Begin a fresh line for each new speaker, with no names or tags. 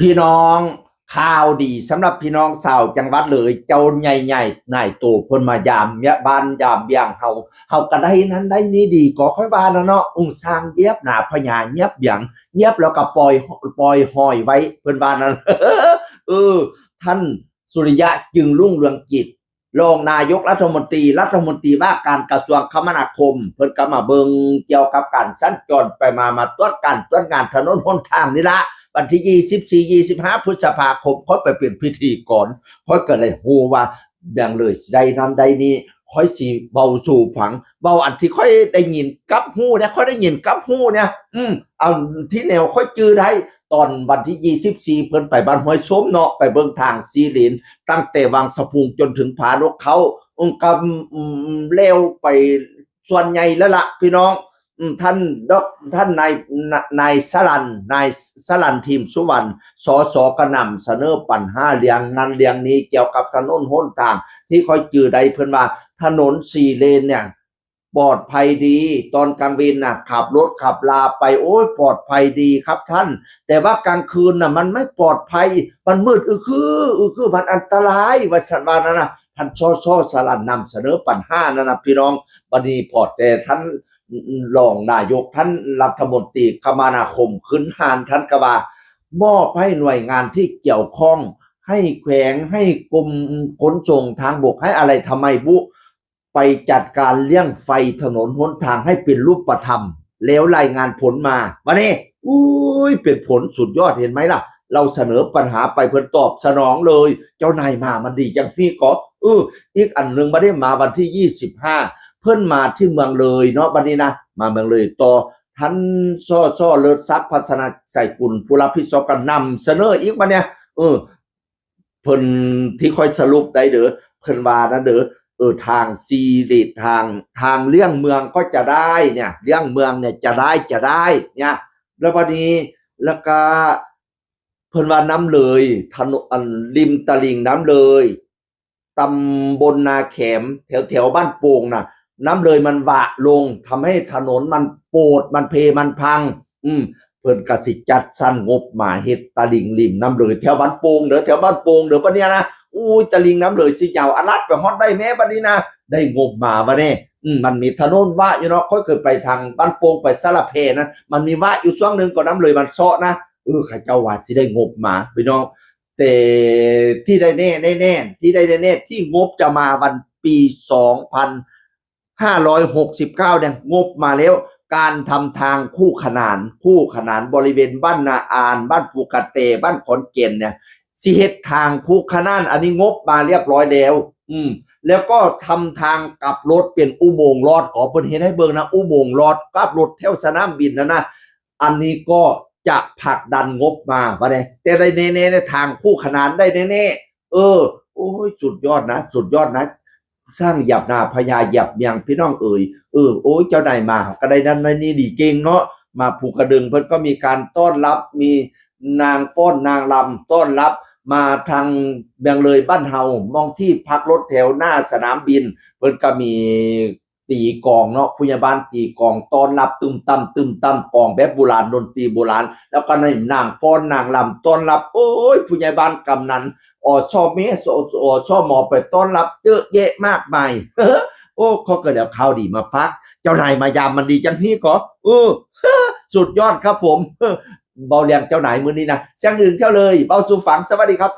พี่น้องข่าวดีสำหรับพี่น้องชาวจังหวัดเลยเจ้าใหญ่ๆนายโตเพิ่นมายามเนี่ยบ้านยามเบียงเฮาก็ได้นั้นได้นี้ดีก็ค่อยว่านะเนาะสร้างเย็บหน้าพญาเย็บอย่างเย็บแล้วก็ปล่อยห้อยไว้เพิ่นว่านั้นเออท่านสุริยะจึงรุ่งเรืองกิจรองนายกรัฐมนตรีว่าการกระทรวงคมนาคมเพิ่นก็มาเบิ่งเกี่ยวกับการสัญจรไปมาตรวจงานถนนหนทางนี่ละวันที่24-25พฤษภาคมค่อยไปเป็นพิธีก่อนค่อยก็เลยฮู้ว่าแบ่งเลยได้นั้นได้นี้ค่อยสิเว้าสู่ผังเว้าอันที่ค่อยได้ยินกับฮู้เนี่ยค่อยได้ยินกับฮู้เนี่ยเอาที่แนวค่อยจื้อได้ตอนวันที่24เพิ่นไปบ้านห้วยส้มเนาะไปเบิ่งทางซีเลนตั้งแต่วังสะพุงจนถึงผานกเขากำเร็วไปส่วนใหญ่แล้วล่ะพี่น้องท่านนายสลันทีมสุวรรณสสกระนำเสนอปัญหาเรื่องนั้นเรื่องนี้เกี่ยวกับถนนหนทางที่ค่อยจื้อได้เพิ่นว่าถนน4เลนเนี่ยปลอดภัยดีตอนกลางวันน่ะขับรถขับลาไปโอ้ยปลอดภัยดีครับท่านแต่ว่ากลางคืนน่ะมันไม่ปลอดภัยมันมืดคือมันอันตรายว่าซั่นว่านั่นน่ะท่านสสลันนำเสนอปัญหานั่นน่ะพี่น้องบัดนี้พอแต่ท่านรองนายกท่านรัฐมนตรีคมนาคมขึ้นหานท่านก็ว่ามอบให้หน่วยงานที่เกี่ยวข้องให้แขวงให้กรมขนส่งทางบกให้อะไรทำไมบุไปจัดการเลี้ยงไฟถนนหนทางให้เป็นรูปธรรมแล้วรายงานผลมาวันนี้อุ้ยเป็นผลสุดยอดเห็นไหมล่ะเราเสนอปัญหาไปเพิ่นตอบสนองเลยเจ้านายมามันดีจังซี่ก็อีกอันนึงบ่ได้มาวันที่25เพิ่นมาที่เมืองเลยเนาะบัดนี้นะมาเมืองเลยต่อท่านสเลิศศักดิ์พัฒนาใส่กุลผู้รับผิดชอบกันนำเสนออีกบัดเนี่ยเพิ่นที่ค่อยสรุปได้เด้อเพิ่นว่านะเด้อทางซีรีส์ทางเลี่ยงเมืองก็จะได้เนี่ยเลี่ยงเมืองเนี่ยจะได้เนี่ยแล้วบัดนี้แล้วก็เพิ่นว่าน้ำเลยถนนริมตลิ่งน้ำเลยตำบลนาแขมแถวบ้านโป่งน่ะน้ำเลยมันหวะลงทำให้ถนนมันโปดมันเพมันพังเพิ่นก็สิจัดสรรงบมาเฮ็ดตลิ่งริมน้ำเลยแถวบ้านโป่งแถวบ้านโป่งปะเนี่ยนะอู้ตลิ่งน้ำเลยสิยาวอลัดไปฮอดได้แม้บัดนี้นะได้งบมาบัดนี้มันมีถนนวะอยู่เนาะค่อยเคยไปทางบ้านโป่งไปสะระเพนะมันมีวะอยู่ช่วงนึงก็น้ำเลยมันเซาะนะข้าเจ้าว่าสิได้งบมาพี่น้องแต่ที่ได้แน่ที่งบจะมาวันปี2569เนี่ยงบมาแล้วการทำทางคู่ขนานบริเวณบ้านนาอานบ้านปูกะเตบ้านขอนเก่นเนี่ยสิเฮ็ดทางคู่ขนานอันนี้งบมาเรียบร้อยแล้วแล้วก็ทำทางกลับรถเป็นอุโมงค์ลอดขอเพิ่นเฮ็ดให้เบิ่งนะอุโมงค์ลอดกลับรถแถวสนามบินนะอันนี้ก็จะผลักดันงบมาว่าได้แต่ได้แน่ๆในทางคู่ขนานได้แน่ๆโอ้ยสุดยอดนะสร้างหยับหน้าพญาหยับเมียงพี่น้องโอ้ยเจ้านายมาก็ได้นั่นนี่ดีเก่งเนาะมาภูกระดึงเพิ่นก็มีการต้อนรับมีนางฟ้อนนางลำต้อนรับมาทางเมืองเลยบ้านเฮามองที่พักรถแถวหน้าสนามบินเพิ่นก็มีตีกองเนาะผู้ใหญ่บ้านตีกองต้อนรับตึมตั้มกองแบบโบราณดนตรีโบราณแล้วก็ในนางฟ้อนนางลำต้อนรับโอ้ยผู้ใหญ่บ้านกำนันชอเมชอหมอไปต้อนรับเยอะแยะมากมายโอ้เขาก็เดี๋ยวข่าวดีมาฟักเจ้านายมายามมันดีจังที่ก็สุดยอดครับผมเบาเรียงเจ้านายมื้อนี้นะเสียงอื่นเที่ยวเลยเบาสู่ฝังสวัสดีครับ